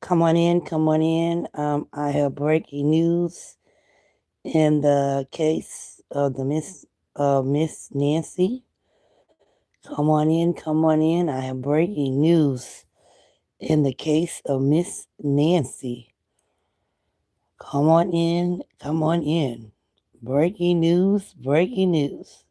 Come on in, come on in. I have breaking news in the case of the Miss Nancy. Come on in, come on in. I have breaking news in the case of Miss Nancy. Come on in, come on in. Breaking news, breaking news.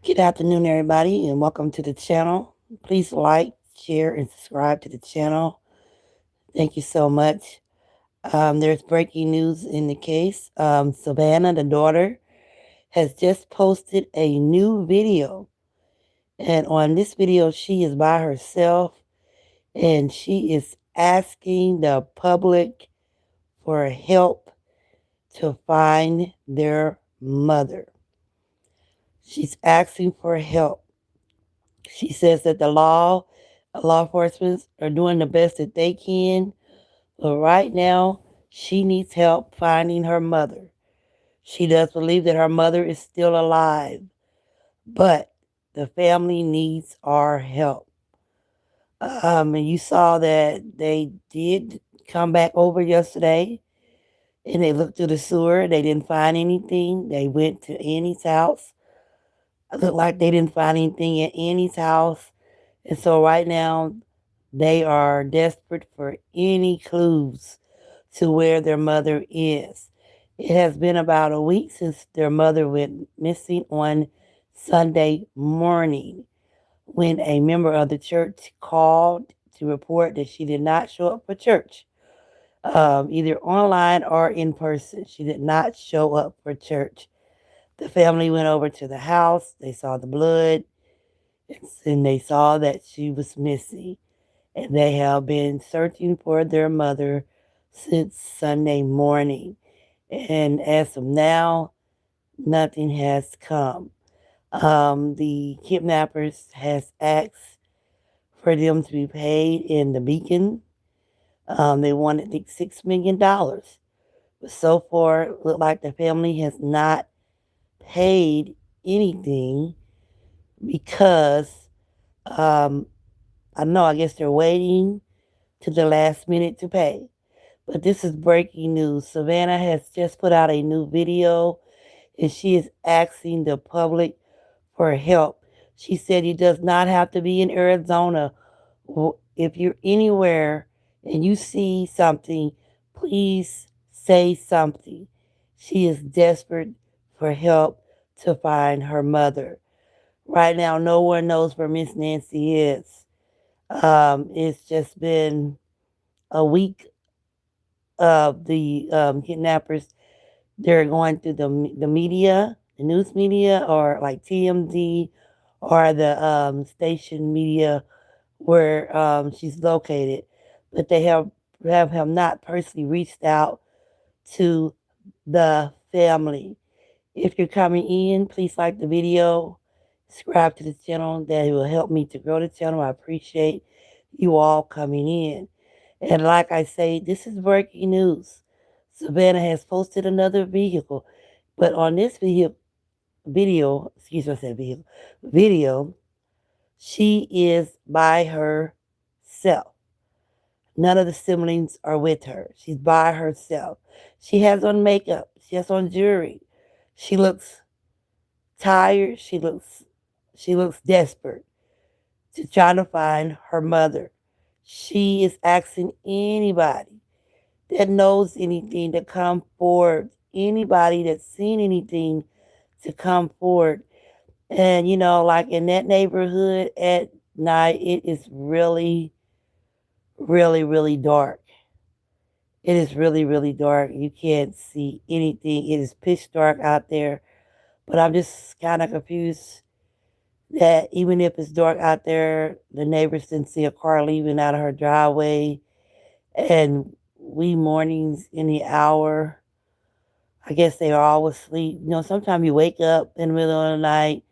Good afternoon, everybody, and welcome to the channel. Please like, share, and subscribe to the channel. Thank you so much. There's breaking news in the case. Savannah, the daughter, has just posted a new video. And on this video, she is by herself and she is asking the public for help to find their mother. She's asking for help. She says that the law enforcement are doing the best that they can, but right now she needs help finding her mother. She does believe that her mother is still alive, but the family needs our help. And you saw that they did come back over yesterday and they looked through the sewer. They didn't find anything. They went to Annie's house. It looked like they didn't find anything at Annie's house. And so right now they are desperate for any clues to where their mother is. It has been about a week since their mother went missing on Sunday morning when a member of the church called to report that she did not show up for church, either online or in person. She did not show up for church. The family went over to the house. They saw the blood and they saw that she was missing. And they have been searching for their mother since Sunday morning. And as of now, nothing has come. The kidnappers has asked for them to be paid in the beacon. They wanted like $6 million. But so far, it looked like the family has not paid anything because I guess they're waiting to the last minute to pay. But this is breaking news. Savannah has just put out a new video and she is asking the public for help. She said it does not have to be in Arizona. If you're anywhere and you see something, please say something. She is desperate for help to find her mother. Right now, no one knows where Miss Nancy is. It's just been a week of the kidnappers. They're going through the media, the news media, or like TMZ, or the station media where she's located, but they have not personally reached out to the family. If you're coming in, please like the video, subscribe to the channel. That will help me to grow the channel. I appreciate you all coming in. And like I say, this is breaking news. Savannah has posted another vehicle, but on this video, excuse me, I said video, she is by herself. None of the siblings are with her. She's by herself. She has on makeup. She has on jewelry. She looks tired. She looks desperate to try to find her mother. She is asking anybody that knows anything to come forward. Anybody that's seen anything to come forward. And like in that neighborhood at night, it is really, really, really dark. It is really, really dark. You can't see anything. It is pitch dark out there. But I'm just kind of confused that even if it's dark out there, the neighbors didn't see a car leaving out of her driveway. And wee mornings in the hour I guess they are all asleep. Sometimes you wake up in the middle of the night,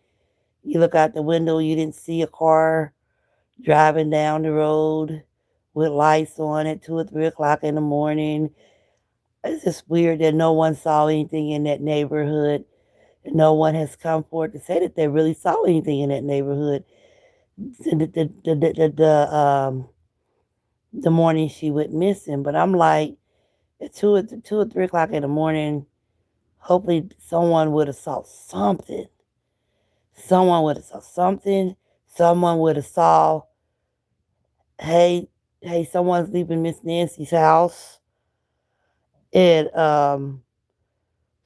you look out the window, you didn't see a car driving down the road with lights on at 2 or 3 o'clock in the morning. It's just weird that no one saw anything in that neighborhood. No one has come forward to say that they really saw anything in that neighborhood. The morning she went missing. But I'm like, at 2 or 3 o'clock in the morning, hopefully someone would have saw something. Someone would have saw something. Someone would have saw, hey, someone's leaving Miss Nancy's house, and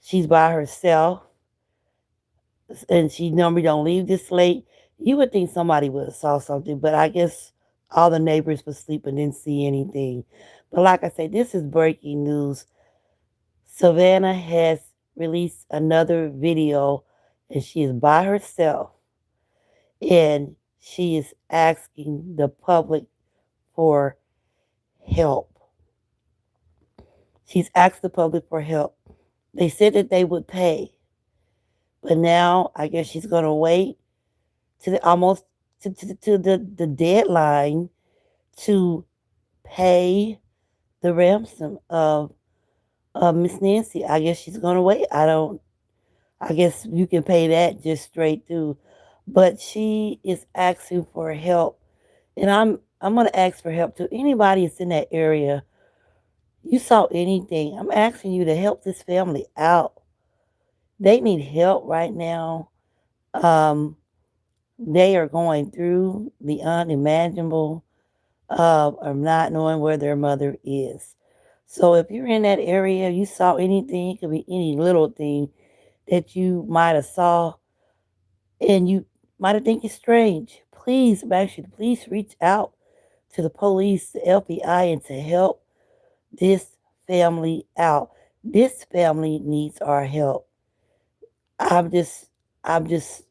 she's by herself, and she normally don't leave this late. You would think somebody would have saw something, but I guess all the neighbors were sleeping, didn't see anything. But like I say, this is breaking news. Savannah has released another video, and she is by herself, and she is asking the public for help. She's asked the public for help. They said that they would pay, but now I guess she's going to wait to almost to the deadline to pay the ransom of Miss Nancy. I guess she's going to wait. I guess you can pay that just straight through. But she is asking for help. And I'm going to ask for help to anybody that's in that area. You saw anything, I'm asking you to help this family out. They need help right now. Um, they are going through the unimaginable of not knowing where their mother is. So if you're in that area, you saw anything, it could be any little thing that you might have saw, and you might have think it's strange. Please, actually, please reach out to the police, the FBI, and to help this family out. This family needs our help. I'm just, I'm just,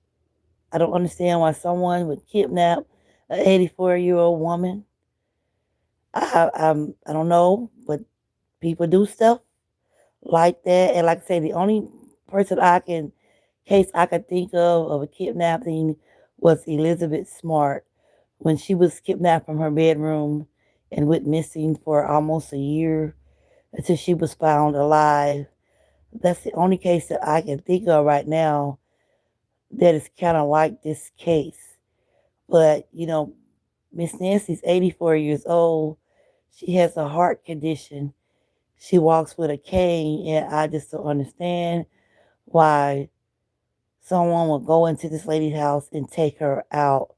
I don't understand why someone would kidnap an 84-year-old woman. I don't know, but people do stuff like that. And like I say, the only person case I could think of a kidnapping was Elizabeth Smart when she was kidnapped from her bedroom and went missing for almost a year until she was found alive. That's the only case that I can think of right now that is kind of like this case. But, Miss Nancy's 84 years old. She has a heart condition. She walks with a cane, and I just don't understand why someone would go into this lady's house and take her out,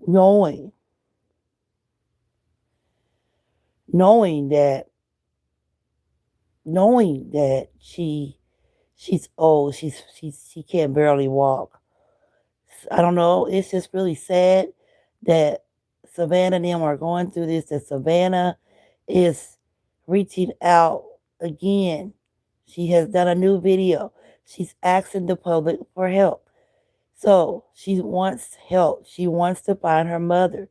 knowing knowing that knowing that she's old, she can't barely walk. I don't know. It's just really sad that Savannah and them are going through this. That Savannah is reaching out again. She has done a new video. She's asking the public for help. So she wants help. She wants to find her mother.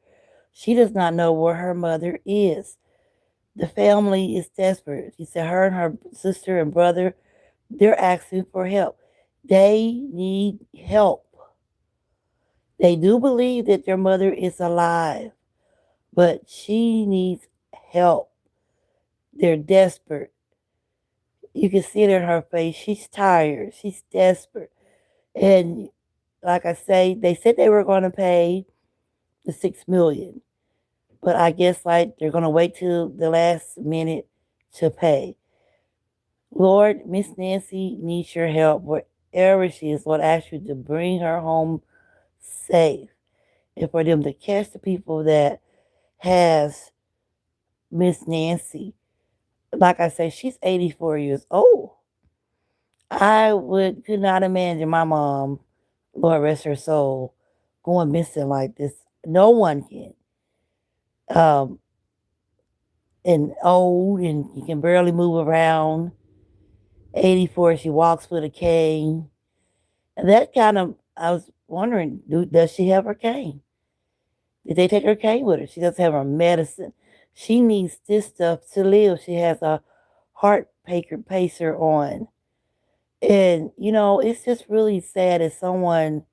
She does not know where her mother is. The family is desperate. She said her and her sister and brother, they're asking for help. They need help. They do believe that their mother is alive, but she needs help. They're desperate. You can see it in her face. She's tired. She's desperate. And like I say, they said they were going to pay the $6 million, but I guess like they're going to wait till the last minute to pay. Lord, Miss Nancy needs your help wherever she is. Lord, I ask you to bring her home safe, and for them to catch the people that has Miss Nancy. Like I say, she's 84 years old. Could not imagine my mom, Lord rest her soul, going missing like this. No one can. Um, and old, and you can barely move around. 84, she walks with a cane. And that kind of, I was wondering, does she have her cane? Did they take her cane with her? She doesn't have her medicine. She needs this stuff to live. She has a heart pacer on. And, it's just really sad that someone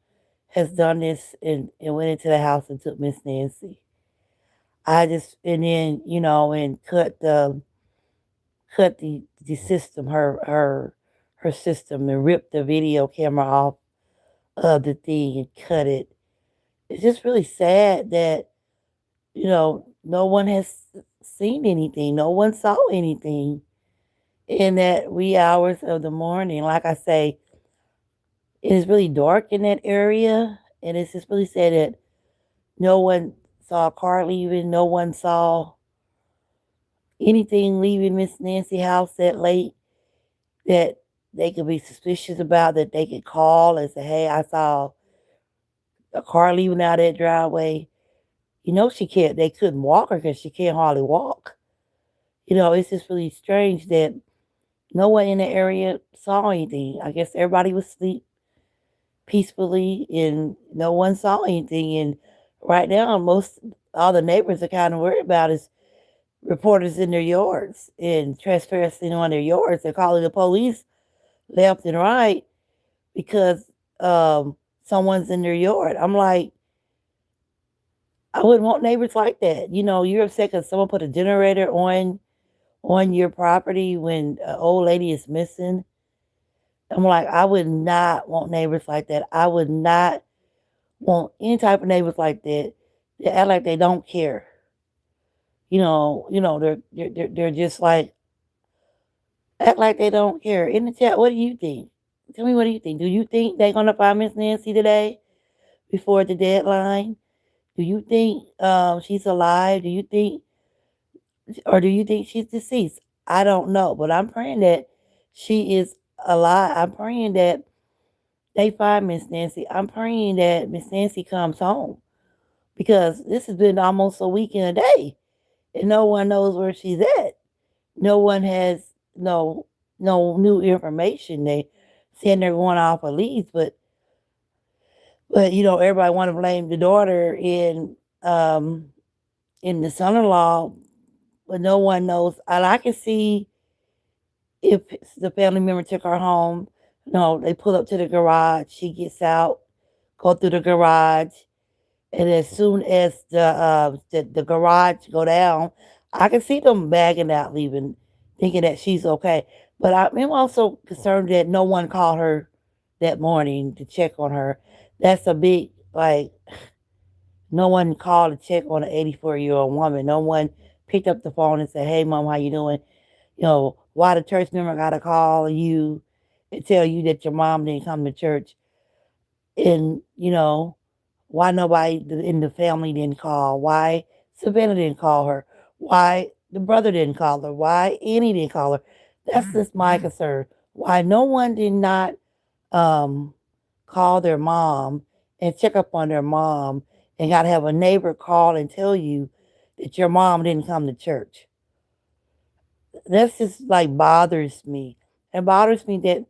has done this and went into the house and took Miss Nancy. And then, and cut the system, her system, and ripped the video camera off of the thing and cut it. It's just really sad that, no one has seen anything. No one saw anything in that wee hours of the morning. Like I say, it is really dark in that area. And it's just really sad that no one saw a car leaving. No one saw anything leaving Miss Nancy house that late that they could be suspicious about, that they could call and say, hey, I saw a car leaving out that driveway. She can't, they couldn't walk her because she can't hardly walk. It's just really strange that no one in the area saw anything. I guess everybody was asleep peacefully and no one saw anything. And right now, all the neighbors are kind of worried about is reporters in their yards and trespassing on their yards. They're calling the police left and right because someone's in their yard. I'm like, I wouldn't want neighbors like that. You're upset because someone put a generator on your property when an old lady is missing. I'm like, I would not want neighbors like that. I would not want any type of neighbors like that. They act like they don't care. They're just like act like they don't care. In the chat, what do you think? Tell me, what do you think? Do you think they're gonna find Miss Nancy today before the deadline? Do you think she's alive? Do you think she's deceased? I don't know, but I'm praying that she is alive. I'm praying that they find Miss Nancy. I'm praying that Miss Nancy comes home because this has been almost a week and a day, and no one knows where she's at. No one has no new information. They saying they're going off of leads, but everybody want to blame the daughter in the son-in-law, but no one knows. And I can see if the family member took her home. No, they pull up to the garage. She gets out, go through the garage, and as soon as the garage go down, I can see them bagging out, leaving, thinking that she's okay. But I'm also concerned that no one called her that morning to check on her. That's a big, like, no one called to check on an 84-year-old woman. No one picked up the phone and said, "Hey, mom, how you doing?" Why the church member got to call you and tell you that your mom didn't come to church, and why nobody in the family didn't call? Why Savannah didn't call her? Why the brother didn't call her? Why Annie didn't call her? That's just my concern. Why no one did not um, call their mom and check up on their mom and got to have a neighbor call and tell you that your mom didn't come to church. That's just like bothers me. It bothers me that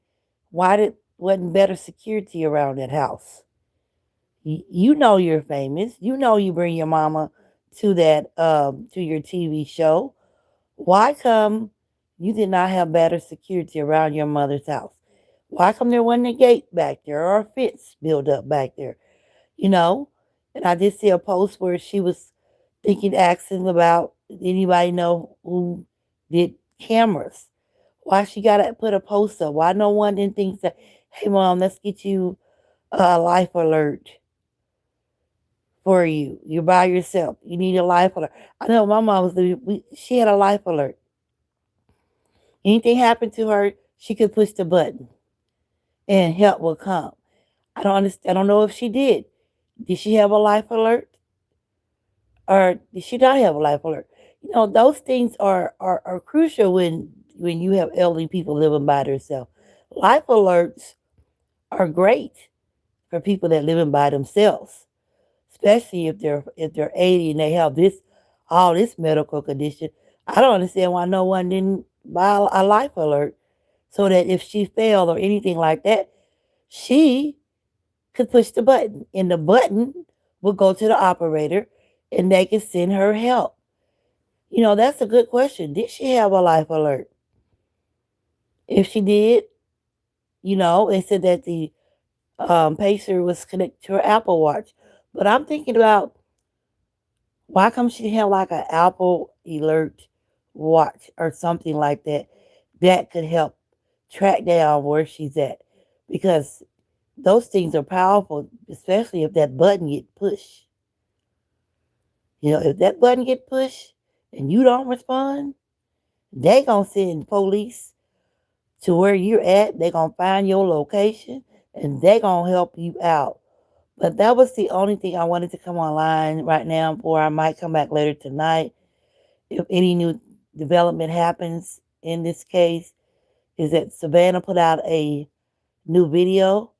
wasn't better security around that house. You know you're famous. You know you bring your mama to that to your TV show. Why come you did not have better security around your mother's house? Why come there wasn't a gate back there or a fence built up back there? You know? And I did see a post where she was asking about anybody know who did cameras. Why she gotta put a post up? Why no one didn't think that, hey mom, let's get you a life alert for you. You're by yourself. You need a life alert. I know my mom she had a life alert. Anything happened to her, she could push the button and help will come. I don't understand. I don't know if she did. Did she have a life alert? Or did she not have a life alert? Those things are crucial when you have elderly people living by themselves. Life alerts are great for people that living by themselves, especially if they're 80 and they have all this medical condition. I don't understand why no one didn't buy a life alert so that if she fell or anything like that, she could push the button and the button will go to the operator and they can send her help. That's a good question. Did she have a life alert? If she did, They said that the pacer was connected to her Apple Watch. But I'm thinking about why come she have like an Apple Alert watch or something like that that could help track down where she's at? Because those things are powerful, especially if that button get pushed. If that button get pushed and you don't respond, they gonna send police to where you're at. They gonna find your location and they gonna help you out. But that was the only thing I wanted to come online right now, or I might come back later tonight. If any new development happens in this case, is that Savannah put out a new video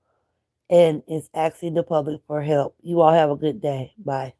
and is asking the public for help. You all have a good day. Bye.